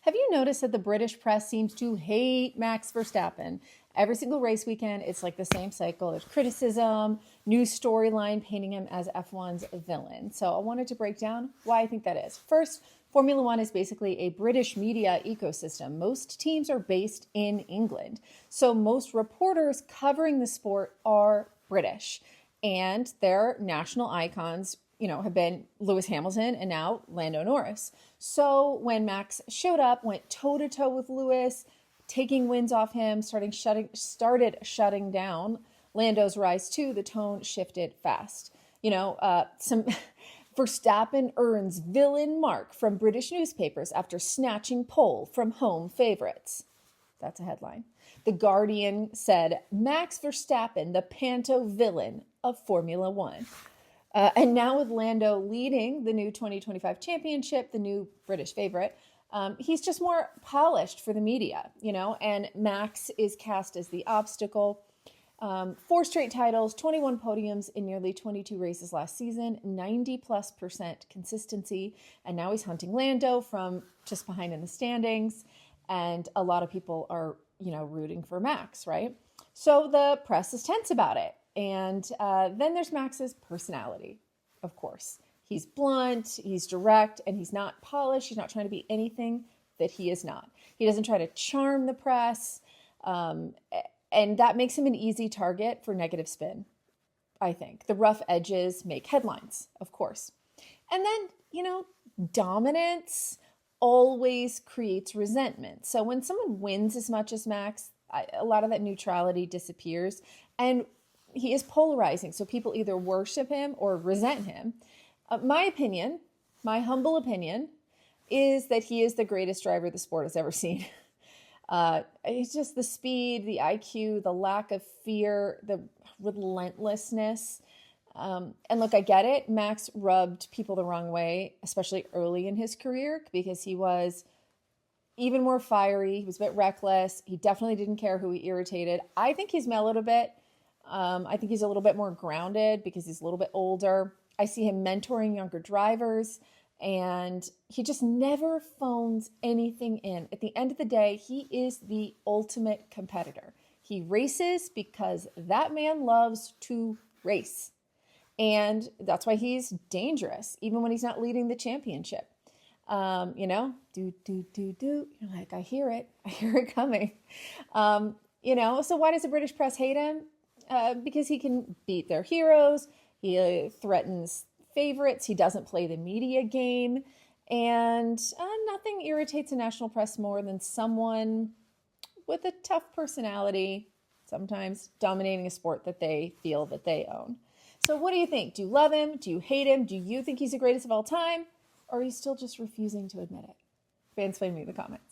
Have you noticed that the British press seems to hate Max Verstappen? Every single race weekend, it's like the same cycle. There's criticism, new storyline painting him as F1's villain. So I wanted to break down why I think that is. First, Formula One is basically a British media ecosystem. Most teams are based in England. So most reporters covering the sport are British. And their national icons, have been Lewis Hamilton and now Lando Norris. So when Max showed up, went toe to toe with Lewis, taking wins off him, started shutting down Lando's rise too, the tone shifted fast. Some Verstappen earns villain mark from British newspapers after snatching pole from home favorites. That's a headline. The Guardian said, Max Verstappen, the panto villain of Formula One. And now with Lando leading the new 2025 championship, the new British favorite, he's just more polished for the media, and Max is cast as the obstacle. 4 straight titles, 21 podiums in nearly 22 races last season, 90+% consistency. And now he's hunting Lando from just behind in the standings. And a lot of people are, rooting for Max, right? So the press is tense about it. And then there's Max's personality, of course. He's blunt, he's direct, and he's not polished. He's not trying to be anything that he is not. He doesn't try to charm the press. And that makes him an easy target for negative spin, I think. The rough edges make headlines, of course. And then, dominance always creates resentment. So when someone wins as much as Max, a lot of that neutrality disappears. And he is polarizing, so people either worship him or resent him. My humble opinion, is that he is the greatest driver the sport has ever seen. It's just the speed, the IQ, the lack of fear, the relentlessness. And look, I get it. Max rubbed people the wrong way, especially early in his career, because he was even more fiery. He was a bit reckless. He definitely didn't care who he irritated. I think he's mellowed a bit. I think he's a little bit more grounded because he's a little bit older. I see him mentoring younger drivers, and he just never phones anything in. At the end of the day, he is the ultimate competitor. He races because that man loves to race. And that's why he's dangerous, even when he's not leading the championship. You're like, I hear it coming. So why does the British press hate him? Because he can beat their heroes. He threatens favorites. He doesn't play the media game. And nothing irritates the national press more than someone with a tough personality, sometimes dominating a sport that they feel that they own. So what do you think? Do you love him? Do you hate him? Do you think he's the greatest of all time? Or are you still just refusing to admit it? Fansplain me in the comments.